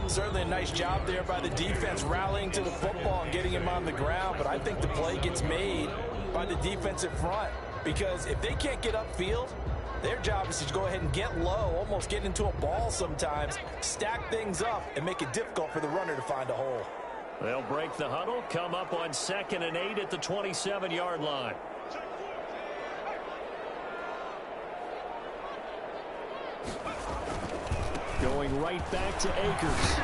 Certainly a nice job there by the defense rallying to the football and getting him on the ground, but I think the play gets made by the defensive front because if they can't get upfield, their job is to go ahead and get low, almost get into a ball sometimes, stack things up, and make it difficult for the runner to find a hole. They'll break the huddle, come up on 2nd and 8 at the 27-yard line. Going right back to Akers.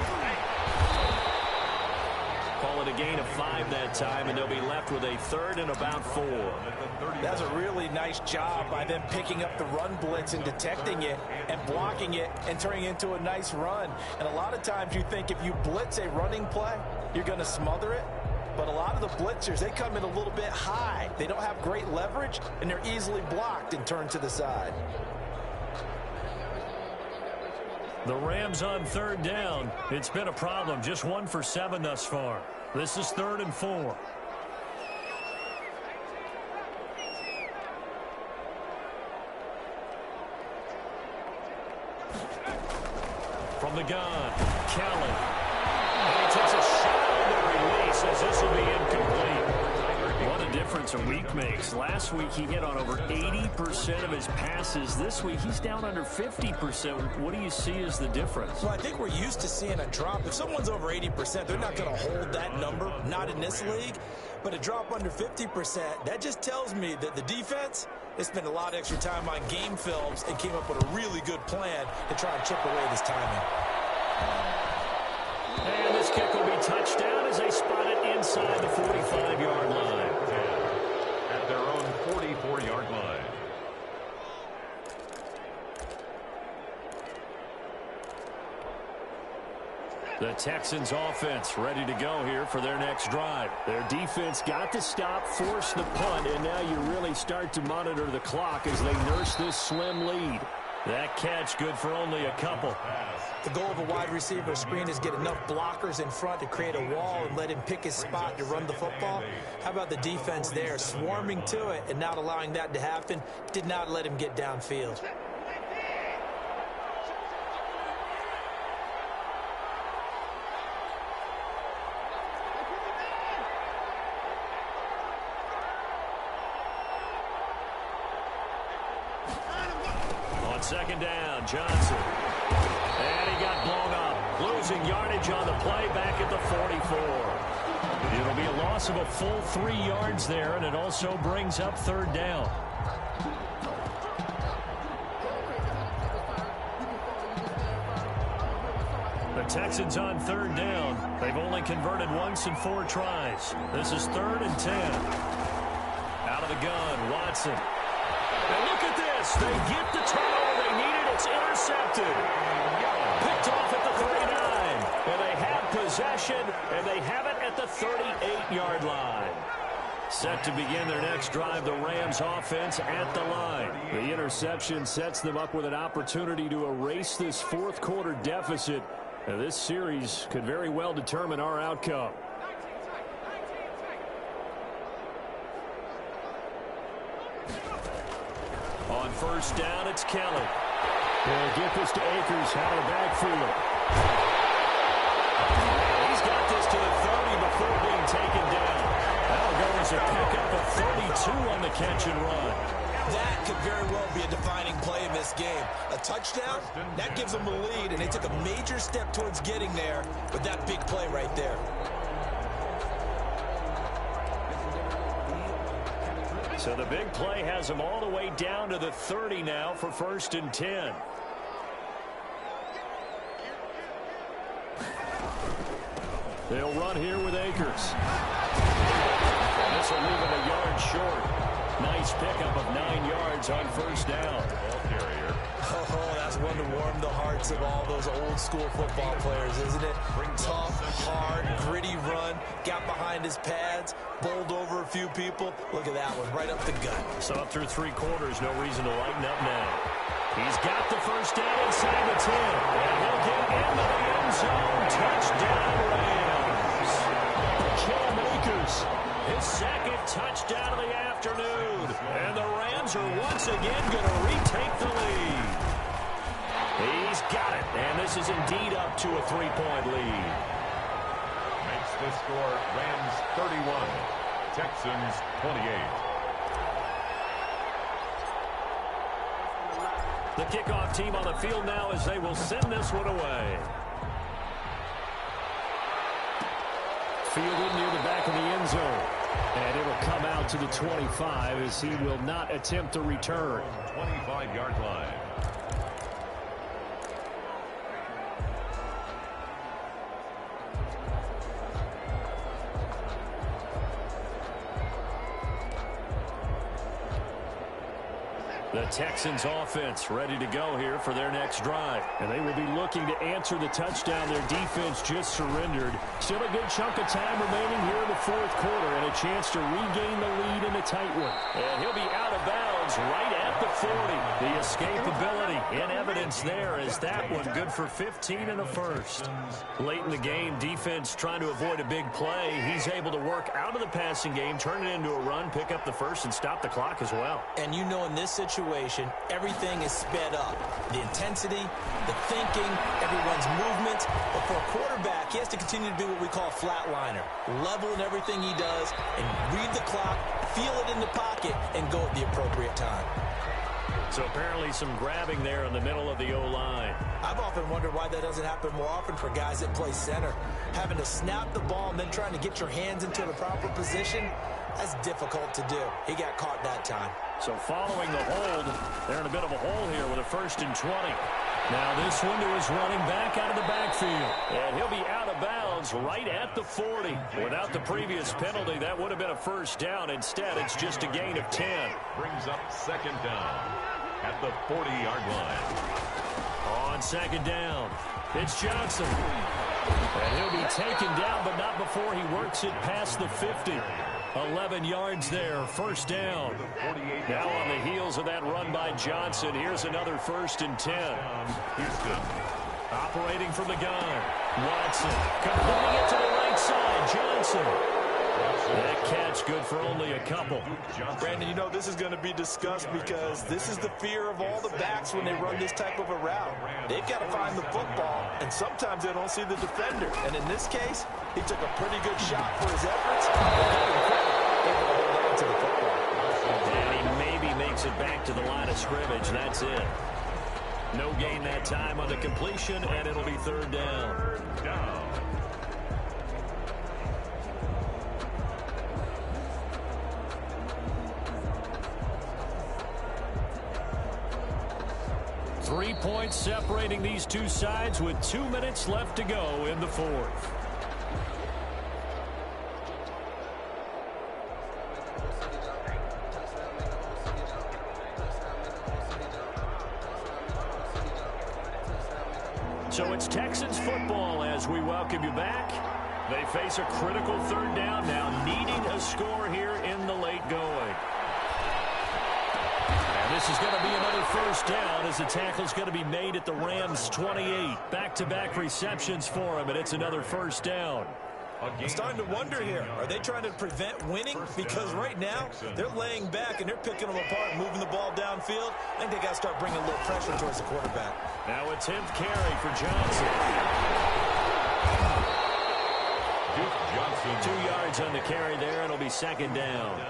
Call it a gain of 5 that time, and they'll be left with a 3rd and about 4. That's a really nice job by them picking up the run blitz and detecting it and blocking it and turning it into a nice run. And a lot of times you think if you blitz a running play, you're going to smother it. But a lot of the blitzers, they come in a little bit high. They don't have great leverage, and they're easily blocked and turned to the side. The Rams on 3rd down. It's been a problem. Just 1 for 7 thus far. This is 3rd and 4. From the gun, Kelly. And he takes a shot on the release as this will be incomplete. What a difference a week makes. Last week he hit on over 80% of his passes. This week he's down under 50%. What do you see as the difference? Well, I think we're used to seeing a drop. If someone's over 80%, they're not going to hold that number, not in this league. But a drop under 50%, that just tells me that the defense, they spent a lot of extra time on game films and came up with a really good plan to try and chip away this timing. And this kick will be touchdown as they spot it inside the 45-yard line. At their own 44-yard line. The Texans offense ready to go here for their next drive. Their defense got to stop, force the punt, and now you really start to monitor the clock as they nurse this slim lead. That catch good for only a couple. The goal of a wide receiver screen is get enough blockers in front to create a wall and let him pick his spot to run the football. How about the defense there, swarming to it and not allowing that to happen? Did not let him get downfield. Second down, Johnson. And he got blown up. Losing yardage on the play back at the 44. It'll be a loss of a full 3 yards there, and it also brings up third down. The Texans on third down. They've only converted once in 4 tries. This is 3rd and 10. Out of the gun, Watson. And look at this. They get the turnover they needed. It's intercepted. Picked off at the 39. And they have possession, and they have it at the 38-yard line. Set to begin their next drive, the Rams offense at the line. The interception sets them up with an opportunity to erase this fourth quarter deficit. Now, this series could very well determine our outcome. On first down, it's Kelly. They'll get this to Akers out of the backfield. He's got this to the 30 before being taken down. That'll go as a pickup of 32 on the catch and run. That could very well be a defining play in this game. A touchdown, that gives them the lead, and they took a major step towards getting there with that big play right there. So the big play has them all the way down to the 30 now for 1st and 10. They'll run here with Akers. This will leave him a yard short. Nice pickup of 9 yards on first down. Oh, that's one to warm the hearts of all those old school football players, isn't it? Tough, hard, gritty run. Got behind his pads, bowled over a few people. Look at that one, right up the gut. So up through 3 quarters, no reason to lighten up now. He's got the first down inside the 10. And he'll get into the end zone. Touchdown, Rams. Cam Akers. His 2nd touchdown of the afternoon. And the Rams are once again going to retake the lead. He's got it. And this is indeed up to a 3-point lead. Makes the score Rams 31, Texans 28. The kickoff team on the field now as they will send this one away. Fielded near the back of the end zone. And it'll come out to the 25 as he will not attempt to return. 25-yard line. The Texans offense ready to go here for their next drive. And they will be looking to answer the touchdown their defense just surrendered. Still a good chunk of time remaining here in the fourth quarter and a chance to regain the lead in a tight one. And he'll be out of bounds right at the 40. The escapability in evidence there as that one good for 15 and a first. Late in the game, defense trying to avoid a big play. He's able to work out of the passing game, turn it into a run, pick up the first, and stop the clock as well. And you know in this situation, everything is sped up. The intensity, the thinking, everyone's movements. But for a quarterback, he has to continue to be what we call a flatliner. Level in everything he does and read the clock, feel it in the pocket, and go at the appropriate time. So apparently some grabbing there in the middle of the O-line. I've often wondered why that doesn't happen more often for guys that play center. Having to snap the ball and then trying to get your hands into the proper position, that's difficult to do. He got caught that time. So following the hold, they're in a bit of a hole here with a 1st and 20. Now this one to his running back out of the backfield. And he'll be out of bounds right at the 40. Without the previous penalty, that would have been a first down. Instead, it's just a gain of 10. Brings up 2nd down at the 40-yard line. On 2nd down, it's Johnson. And he'll be taken down, but not before he works it past the 50. 11 yards there, 1st down. Now on the heels of that run by Johnson, here's another 1st and 10. Houston. Operating from the gun. Watson completing it to the right side. Johnson. That catch good for only a couple. Brandon, you know this is going to be discussed because this is the fear of all the backs when they run this type of a route. They've got to find the football, and sometimes they don't see the defender. And in this case, he took a pretty good shot for his efforts. Able to hold on to the football. And he maybe makes it back to the line of scrimmage. That's it. No gain that time on the completion, and it'll be third down. Third down. Three points separating these two sides with 2 minutes left to go in the fourth. So it's Texans football as we welcome you back. They face a critical third down now, needing a score here in the late going. And this is going to be another first down as the tackle's going to be made at the Rams' 28. Back-to-back receptions for him, and it's another first down. I'm starting to wonder here, are they trying to prevent winning? Because right now, they're laying back and they're picking them apart, moving the ball downfield. I think they got to start bringing a little pressure towards the quarterback. Now a 10th carry for Johnson. Duke Johnson. 2 yards on the carry there, and it'll be second down.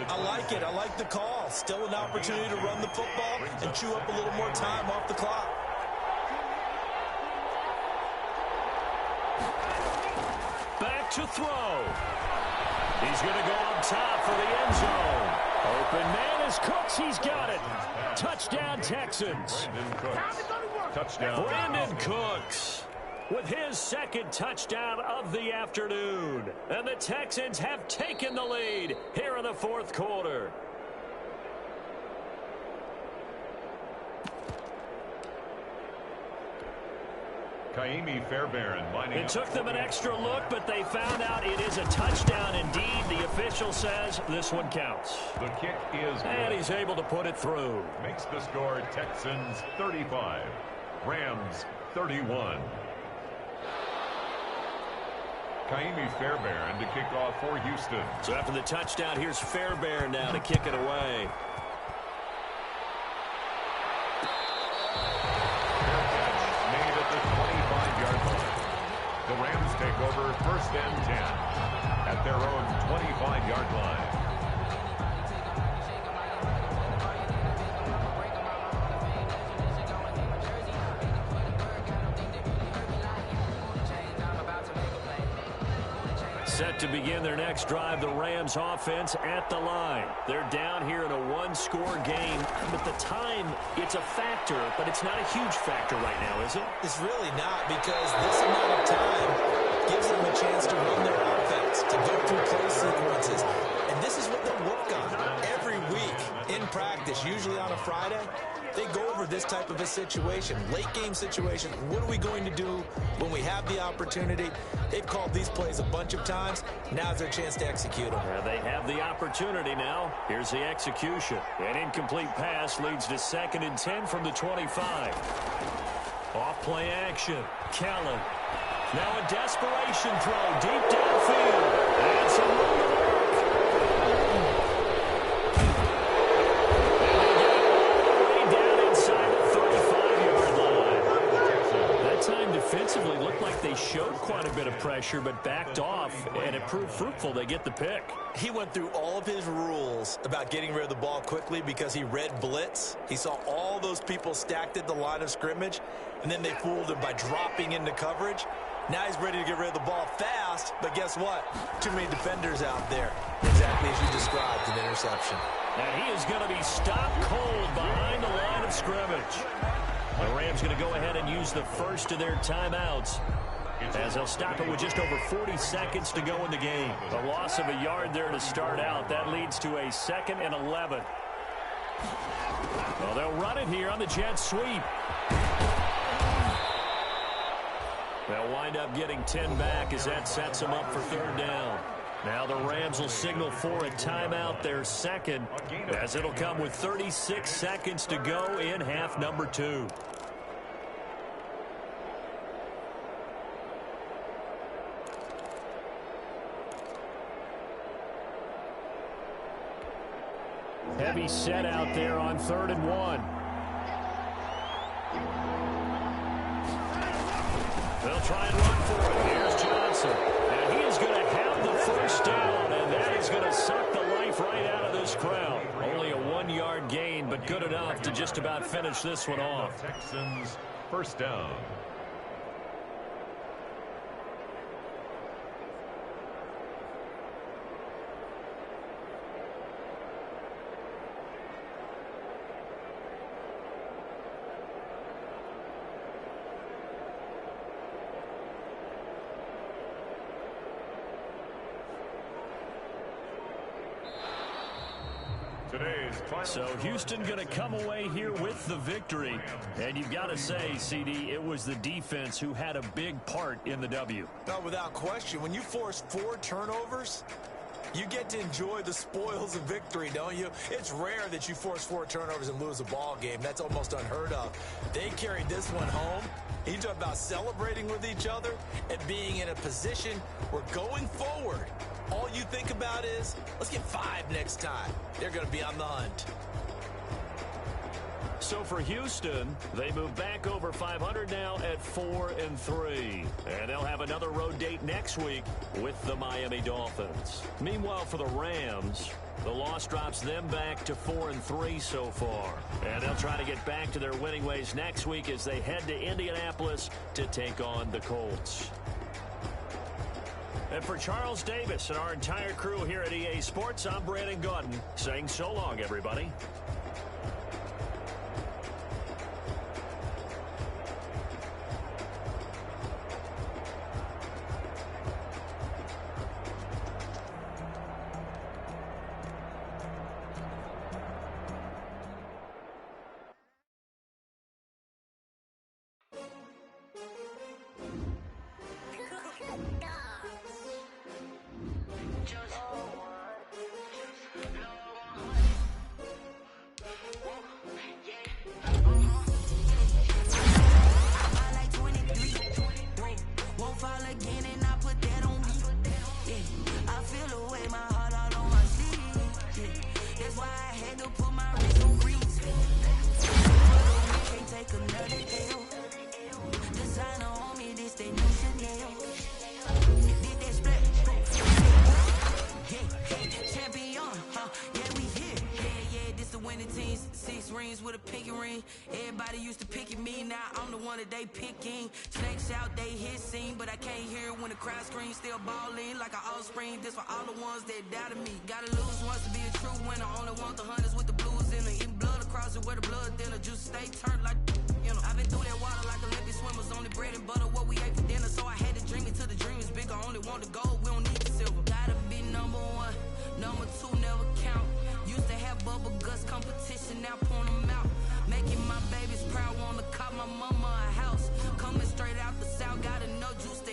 I like it. I like the call. Still an opportunity to run the football and chew up a little more time off the clock. Back to throw. He's going to go up top for the end zone. Open man is Cooks. He's got it. Touchdown, Texans. Touchdown. Brandon Cooks with his second touchdown of the afternoon. And the Texans have taken the lead here in the fourth quarter. Kaimi Fairbairn lining It up. took them an extra look, but they found out it is a touchdown indeed. The official says this one counts. The kick is And good. he's able to put it through. Makes the score Texans 35, Rams 31. Kaimi Fairbairn to kick off for Houston. So after the touchdown, here's Fairbairn now to kick it away. Made at the 25-yard line. The Rams take over first and 10 at their own 25-yard line. Set to begin their next drive, the Rams offense at the line. They're down here in a one-score game. But the time, it's a factor, but it's not a huge factor right now, is it? It's really not, because this amount of time gives them a chance to run their offense, to go through play sequences. And this is what they work on every week in practice, usually on a Friday. They go over this type of a situation, late game situation. What are we going to do when we have the opportunity? They've called these plays a bunch of times. Now's their chance to execute them. They have the opportunity now. Here's the execution. An incomplete pass leads to 2nd and 10 from the 25. Off play action. Kellen. Now a desperation throw deep downfield. And some room to work. Defensively looked like they showed quite a bit of pressure but backed off, and it proved fruitful. They get the pick. He went through all of his rules about getting rid of the ball quickly because he read blitz. He saw all those people stacked at the line of scrimmage, and then they fooled him by dropping into coverage. Now he's ready to get rid of the ball fast, but guess what? Too many defenders out there. Exactly as you described, an interception. And he is going to be stopped cold behind the line of scrimmage. The Rams going to go ahead and use the first of their timeouts as they'll stop it with just over 40 seconds to go in the game. A loss of a yard there to start out. That leads to a 2nd and 11. Well, they'll run it here on the jet sweep. They'll wind up getting 10 back as that sets them up for third down. Now the Rams will signal for a timeout, their second, as it'll come with 36 seconds to go in half number 2. Heavy set out there on 3rd and 1. They'll try and run for it. Here's Johnson. And he is going to have the first down, and that is going to suck the life right out of this crowd. Only a 1-yard gain, but good enough to just about finish this one off. Texans first down. So Houston going to come away here with the victory. And you've got to say, CD, it was the defense who had a big part in the W. No, without question. When you force 4 turnovers, you get to enjoy the spoils of victory, don't you? It's rare that you force 4 turnovers and lose a ball game. That's almost unheard of. They carried this one home. You talk about celebrating with each other and being in a position where going forward, all you think about is, let's get 5 next time. They're going to be on the hunt. So for Houston, they move back over 500 now at 4-3. And they'll have another road date next week with the Miami Dolphins. Meanwhile, for the Rams, the loss drops them back to 4-3 so far. And they'll try to get back to their winning ways next week as they head to Indianapolis to take on the Colts. And for Charles Davis and our entire crew here at EA Sports, I'm Brandon Gaudin saying so long, everybody. They picking snakes out, they hissing, but I can't hear when the crowd screams. Still balling like an offspring. This for all the ones that doubted me. Gotta lose once to be a true winner. Only want the hunters with the blues in it. Eating blood across it where the blood thinner. Juice stay turned like, you know. I've been through that water like Olympic swimmers. Only bread and butter what we ate for dinner. So I had to dream it till the dream is bigger. Only want the gold, we don't need the silver. Gotta be number 1, number 2 never count. Used to have bubble guts competition, now point them out. Making my babies proud, wanna call my mama a house. Coming straight out the south, gotta know juice.